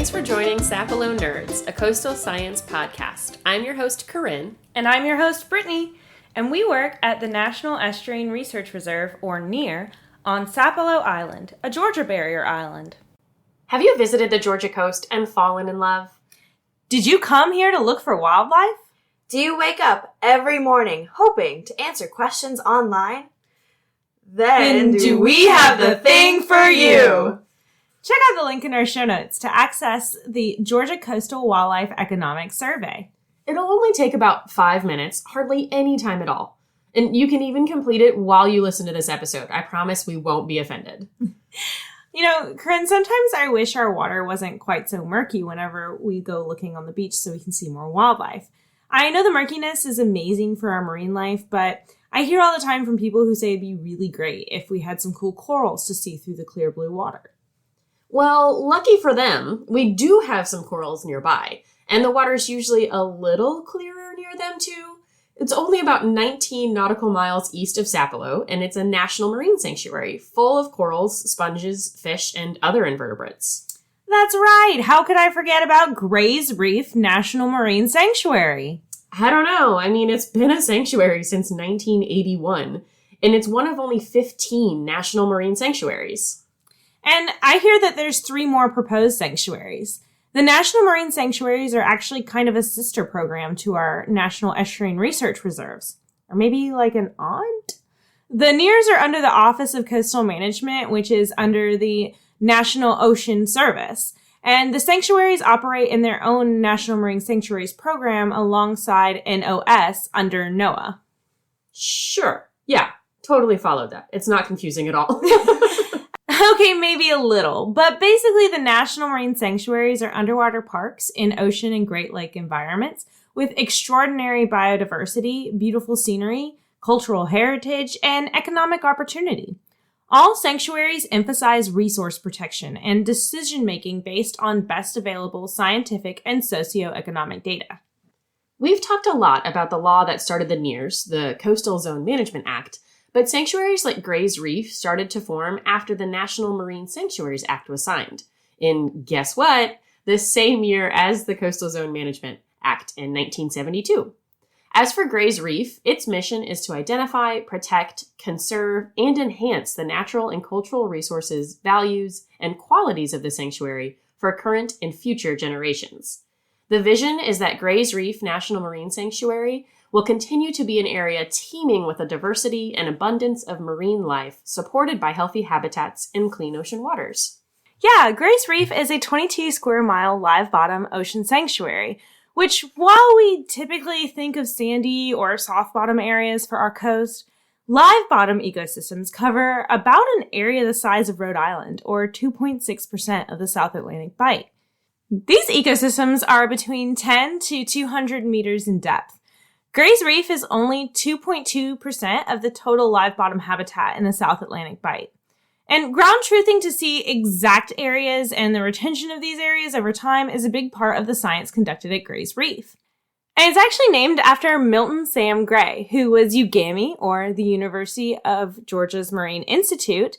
Thanks for joining Sapelo Nerds, a coastal science podcast. I'm your host, Corinne. And I'm your host, Brittany. And we work at the National Estuarine Research Reserve, or NERR, on Sapelo Island, a Georgia barrier island. Have you visited the Georgia coast and fallen in love? Did you come here to look for wildlife? Do you wake up every morning hoping to answer questions online? Then do we have the thing for you? Check out the link in our show notes to access the Georgia Coastal Wildlife Economic Survey. It'll only take about 5 minutes, hardly any time at all. And you can even complete it while you listen to this episode. I promise we won't be offended. You know, Corinne, sometimes I wish our water wasn't quite so murky whenever we go looking on the beach so we can see more wildlife. I know the murkiness is amazing for our marine life, but I hear all the time from people who say it'd be really great if we had some cool corals to see through the clear blue water. Well, lucky for them, we do have some corals nearby, and the water's usually a little clearer near them too. It's only about 19 nautical miles east of Sapelo, and it's a national marine sanctuary full of corals, sponges, fish, and other invertebrates. That's right! How could I forget about Gray's Reef National Marine Sanctuary? I don't know. I mean, it's been a sanctuary since 1981, and it's one of only 15 national marine sanctuaries. And I hear that there's 3 more proposed sanctuaries. The National Marine Sanctuaries are actually kind of a sister program to our National Estuarine Research Reserves. Or maybe like an aunt? The NERRs are under the Office of Coastal Management, which is under the National Ocean Service. And the sanctuaries operate in their own National Marine Sanctuaries program alongside NOS under NOAA. Sure. Yeah, totally followed that. It's not confusing at all. Okay, maybe a little, but basically the National Marine Sanctuaries are underwater parks in ocean and Great Lake environments with extraordinary biodiversity, beautiful scenery, cultural heritage, and economic opportunity. All sanctuaries emphasize resource protection and decision-making based on best available scientific and socioeconomic data. We've talked a lot about the law that started the NERRs, the Coastal Zone Management Act, but sanctuaries like Gray's Reef started to form after the National Marine Sanctuaries Act was signed. In, guess what, the same year as the Coastal Zone Management Act in 1972. As for Gray's Reef, its mission is to identify, protect, conserve, and enhance the natural and cultural resources, values, and qualities of the sanctuary for current and future generations. The vision is that Gray's Reef National Marine Sanctuary will continue to be an area teeming with a diversity and abundance of marine life supported by healthy habitats in clean ocean waters. Yeah, Gray's Reef is a 22 square mile live bottom ocean sanctuary, which while we typically think of sandy or soft bottom areas for our coast, live bottom ecosystems cover about an area the size of Rhode Island, or 2.6% of the South Atlantic Bight. These ecosystems are between 10 to 200 meters in depth. Gray's Reef is only 2.2% of the total live bottom habitat in the South Atlantic Bight. And ground truthing to see exact areas and the retention of these areas over time is a big part of the science conducted at Gray's Reef. And it's actually named after Milton Sam Gray, who was UGAMI, or the University of Georgia's Marine Institute's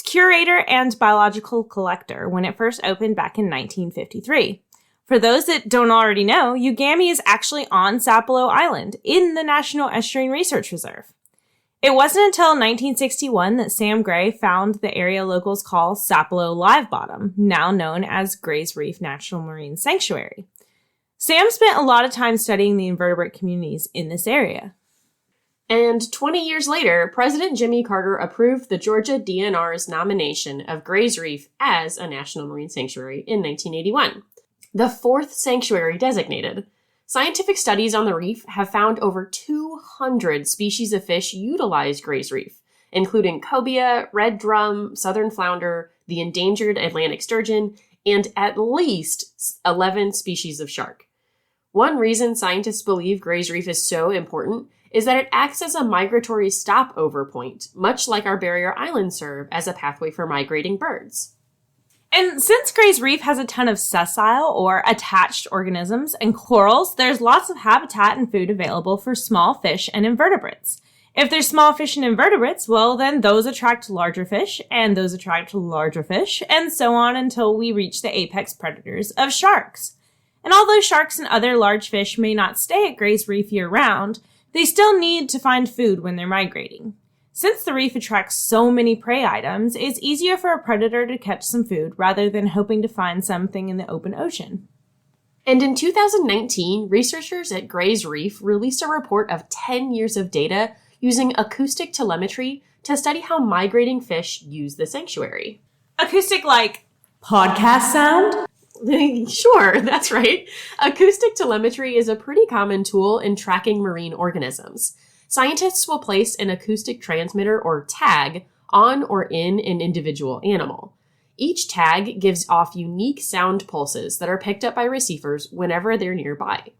curator and biological collector when it first opened back in 1953. For those that don't already know, UGAMI is actually on Sapelo Island in the National Estuarine Research Reserve. It wasn't until 1961 that Sam Gray found the area locals call Sapelo Live Bottom, now known as Gray's Reef National Marine Sanctuary. Sam spent a lot of time studying the invertebrate communities in this area. And 20 years later, President Jimmy Carter approved the Georgia DNR's nomination of Gray's Reef as a National Marine Sanctuary in 1981. The 4th sanctuary designated. Scientific studies on the reef have found over 200 species of fish utilize Gray's Reef, including cobia, red drum, southern flounder, the endangered Atlantic sturgeon, and at least 11 species of shark. One reason scientists believe Gray's Reef is so important is that it acts as a migratory stopover point, much like our barrier islands serve as a pathway for migrating birds. And since Gray's Reef has a ton of sessile or attached organisms and corals, there's lots of habitat and food available for small fish and invertebrates. If there's small fish and invertebrates, well, then those attract larger fish, and those attract larger fish, and so on until we reach the apex predators of sharks. And although sharks and other large fish may not stay at Gray's Reef year-round, they still need to find food when they're migrating. Since the reef attracts so many prey items, it's easier for a predator to catch some food rather than hoping to find something in the open ocean. And in 2019, researchers at Gray's Reef released a report of 10 years of data using acoustic telemetry to study how migrating fish use the sanctuary. Acoustic like podcast sound? Sure, that's right. Acoustic telemetry is a pretty common tool in tracking marine organisms. Scientists will place an acoustic transmitter or tag on or in an individual animal. Each tag gives off unique sound pulses that are picked up by receivers whenever they're nearby.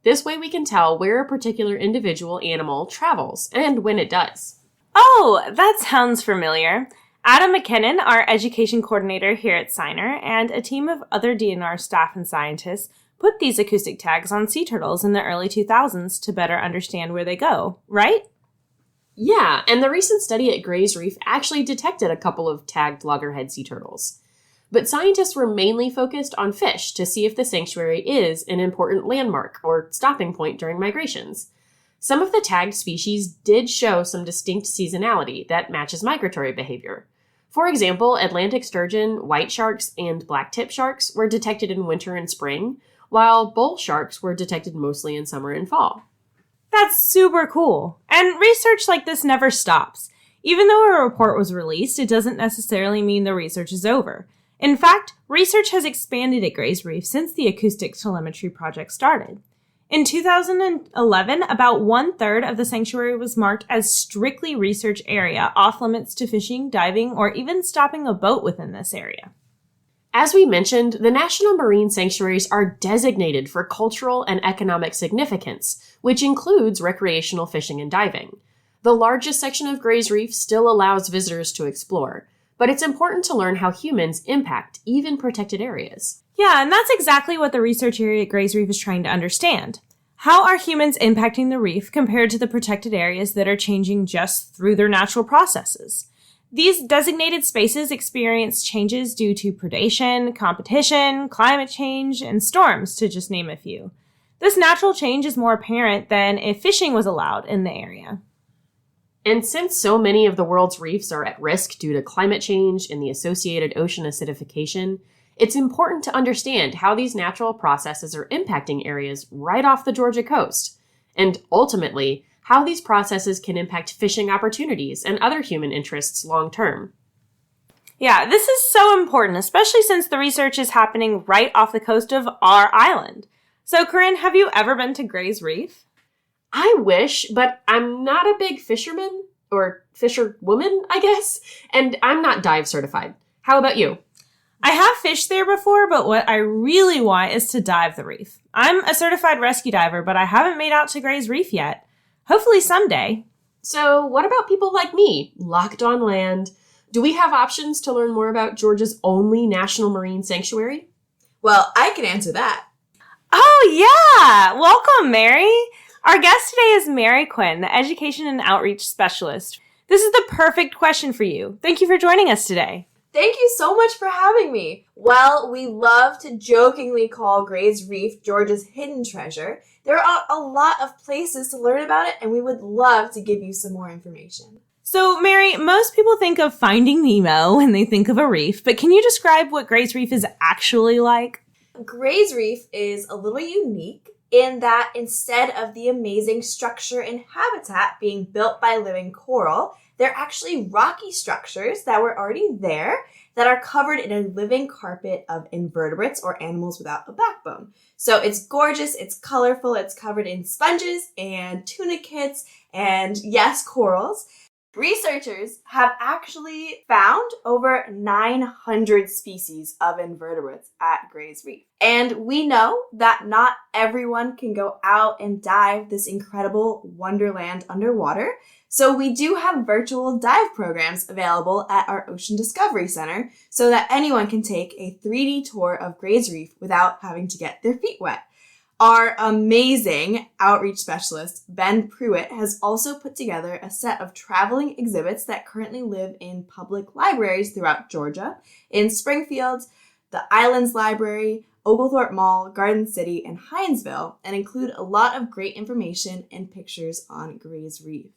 This way we can tell where a particular individual animal travels and when it does. Oh, that sounds familiar. Adam McKinnon, our education coordinator here at Siner, and a team of other DNR staff and scientists put these acoustic tags on sea turtles in the early 2000s to better understand where they go, right? Yeah, and the recent study at Gray's Reef actually detected a couple of tagged loggerhead sea turtles. But scientists were mainly focused on fish to see if the sanctuary is an important landmark or stopping point during migrations. Some of the tagged species did show some distinct seasonality that matches migratory behavior. For example, Atlantic sturgeon, white sharks, and blacktip sharks were detected in winter and spring, while bull sharks were detected mostly in summer and fall. That's super cool. And research like this never stops. Even though a report was released, it doesn't necessarily mean the research is over. In fact, research has expanded at Gray's Reef since the acoustic telemetry project started. In 2011, about 1/3 of the sanctuary was marked as strictly research area, off limits to fishing, diving, or even stopping a boat within this area. As we mentioned, the National Marine Sanctuaries are designated for cultural and economic significance, which includes recreational fishing and diving. The largest section of Gray's Reef still allows visitors to explore, but it's important to learn how humans impact even protected areas. Yeah, and that's exactly what the research area at Gray's Reef is trying to understand. How are humans impacting the reef compared to the protected areas that are changing just through their natural processes? These designated spaces experience changes due to predation, competition, climate change, and storms, to just name a few. This natural change is more apparent than if fishing was allowed in the area. And since so many of the world's reefs are at risk due to climate change and the associated ocean acidification, it's important to understand how these natural processes are impacting areas right off the Georgia coast, and ultimately, how these processes can impact fishing opportunities and other human interests long term. Yeah, this is so important, especially since the research is happening right off the coast of our island. So, Corinne, have you ever been to Gray's Reef? I wish, but I'm not a big fisherman, or fisherwoman, I guess, and I'm not dive certified. How about you? I have fished there before, but what I really want is to dive the reef. I'm a certified rescue diver, but I haven't made out to Gray's Reef yet. Hopefully someday. So what about people like me, locked on land? Do we have options to learn more about Georgia's only national marine sanctuary? Well, I can answer that. Oh, yeah! Welcome, Mary! Our guest today is Mary Quinn, the Education and Outreach Specialist. This is the perfect question for you. Thank you for joining us today. Thank you so much for having me. Well, we love to jokingly call Gray's Reef Georgia's hidden treasure. There are a lot of places to learn about it, and we would love to give you some more information. So, Mary, most people think of Finding Nemo when they think of a reef, but can you describe what Gray's Reef is actually like? Gray's Reef is a little unique in that instead of the amazing structure and habitat being built by living coral, they're actually rocky structures that were already there that are covered in a living carpet of invertebrates or animals without a backbone. So it's gorgeous, it's colorful, it's covered in sponges and tunicates and, yes, corals. Researchers have actually found over 900 species of invertebrates at Gray's Reef. And we know that not everyone can go out and dive this incredible wonderland underwater. So we do have virtual dive programs available at our Ocean Discovery Center so that anyone can take a 3D tour of Gray's Reef without having to get their feet wet. Our amazing outreach specialist, Ben Pruitt, has also put together a set of traveling exhibits that currently live in public libraries throughout Georgia, in Springfield, the Islands Library, Oglethorpe Mall, Garden City, and Hinesville, and include a lot of great information and pictures on Gray's Reef.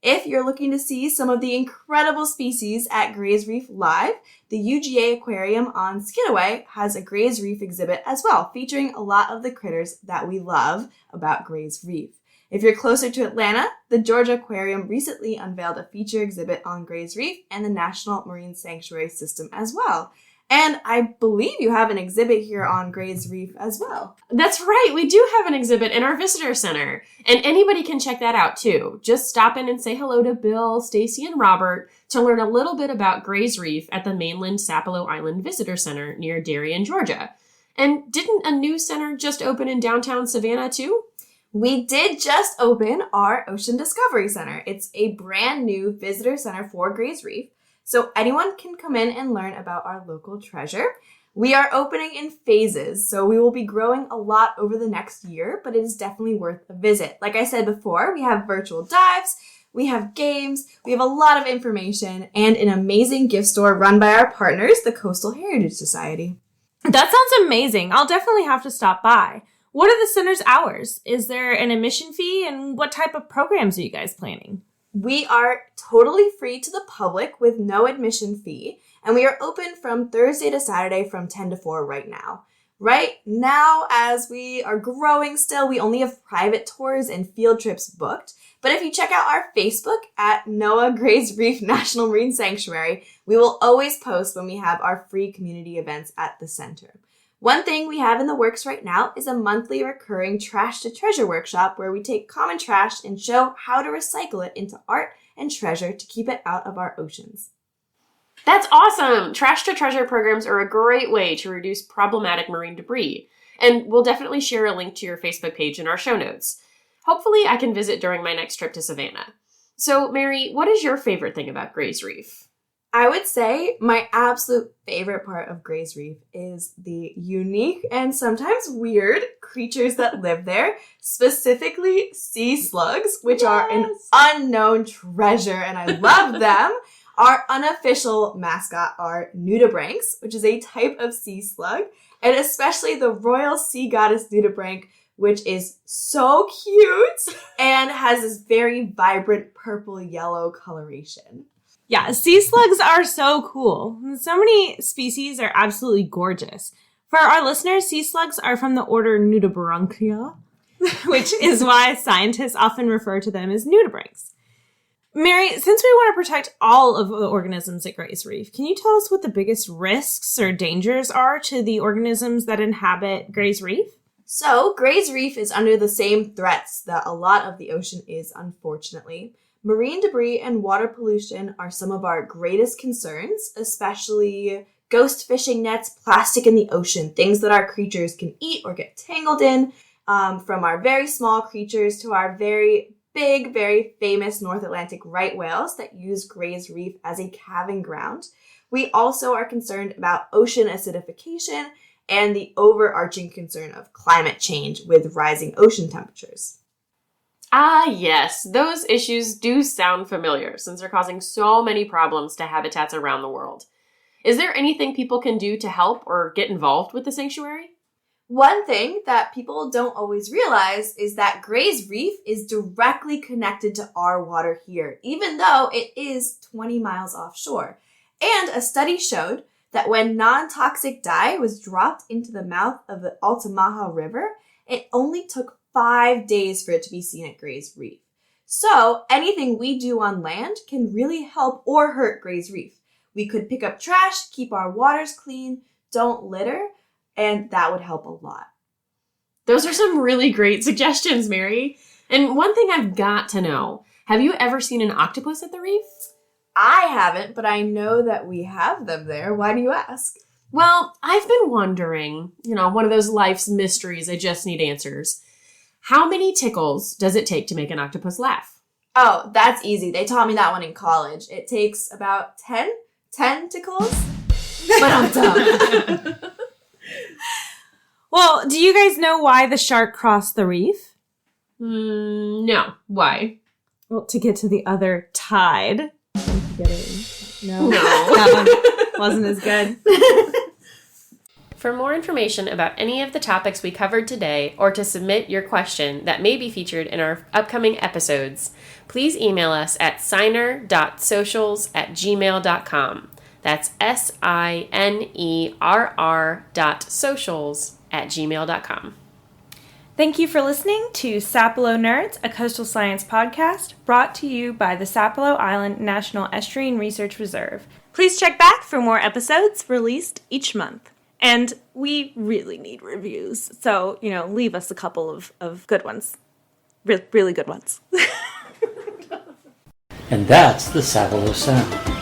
If you're looking to see some of the incredible species at Gray's Reef live, the UGA Aquarium on Skidaway has a Gray's Reef exhibit as well, featuring a lot of the critters that we love about Gray's Reef. If you're closer to Atlanta, the Georgia Aquarium recently unveiled a feature exhibit on Gray's Reef and the National Marine Sanctuary System as well. And I believe you have an exhibit here on Gray's Reef as well. That's right. We do have an exhibit in our visitor center. And anybody can check that out too. Just stop in and say hello to Bill, Stacy, and Robert to learn a little bit about Gray's Reef at the Mainland Sapelo Island Visitor Center near Darien, Georgia. And didn't a new center just open in downtown Savannah too? We did just open our Ocean Discovery Center. It's a brand new visitor center for Gray's Reef, so anyone can come in and learn about our local treasure. We are opening in phases, so we will be growing a lot over the next year, but it is definitely worth a visit. Like I said before, we have virtual dives, we have games, we have a lot of information, and an amazing gift store run by our partners, the Coastal Heritage Society. That sounds amazing. I'll definitely have to stop by. What are the center's hours? Is there an admission fee, and what type of programs are you guys planning? We are totally free to the public with no admission fee, and we are open from Thursday to Saturday from 10 to 4 right now. Right now, as we are growing still, we only have private tours and field trips booked. But if you check out our Facebook at NOAA Gray's Reef National Marine Sanctuary, we will always post when we have our free community events at the center. One thing we have in the works right now is a monthly recurring Trash to Treasure workshop where we take common trash and show how to recycle it into art and treasure to keep it out of our oceans. That's awesome! Trash to Treasure programs are a great way to reduce problematic marine debris. And we'll definitely share a link to your Facebook page in our show notes. Hopefully I can visit during my next trip to Savannah. So, Mary, what is your favorite thing about Gray's Reef? I would say my absolute favorite part of Gray's Reef is the unique and sometimes weird creatures that live there, specifically sea slugs, which are an unknown treasure, and I love them. Our unofficial mascot are nudibranchs, which is a type of sea slug, and especially the royal sea goddess nudibranch, which is so cute and has this very vibrant purple-yellow coloration. Yeah, sea slugs are so cool. So many species are absolutely gorgeous. For our listeners, sea slugs are from the order Nudibranchia, which is why scientists often refer to them as nudibranchs. Mary, since we want to protect all of the organisms at Gray's Reef, can you tell us what the biggest risks or dangers are to the organisms that inhabit Gray's Reef? So, Gray's Reef is under the same threats that a lot of the ocean is, unfortunately. Marine debris and water pollution are some of our greatest concerns, especially ghost fishing nets, plastic in the ocean, things that our creatures can eat or get tangled in, from our very small creatures to our very big, very famous North Atlantic right whales that use Gray's Reef as a calving ground. We also are concerned about ocean acidification and the overarching concern of climate change with rising ocean temperatures. Ah, yes, those issues do sound familiar since they're causing so many problems to habitats around the world. Is there anything people can do to help or get involved with the sanctuary? One thing that people don't always realize is that Gray's Reef is directly connected to our water here, even though it is 20 miles offshore. And a study showed that when non-toxic dye was dropped into the mouth of the Altamaha River, it only took 5 days for it to be seen at Gray's Reef. So anything we do on land can really help or hurt Gray's Reef. We could pick up trash, keep our waters clean, don't litter, and that would help a lot. Those are some really great suggestions, Mary. And one thing I've got to know, have you ever seen an octopus at the reef? I haven't, but I know that we have them there. Why do you ask? Well, I've been wondering, one of those life's mysteries I just need answers. How many tickles does it take to make an octopus laugh? Oh, that's easy. They taught me that one in college. It takes about 10 tickles. But I'm done. Well, do you guys know why the shark crossed the reef? No. Why? Well, to get to the other tide. No. No. That one wasn't as good. For more information about any of the topics we covered today, or to submit your question that may be featured in our upcoming episodes, please email us at signer.socials@gmail.com. That's SINERR.socials@gmail.com. Thank you for listening to Sapelo Nerds, a coastal science podcast brought to you by the Sapelo Island National Estuarine Research Reserve. Please check back for more episodes released each month. And we really need reviews, so, leave us a couple of good ones. Really good ones. And that's the Sapelo Sound.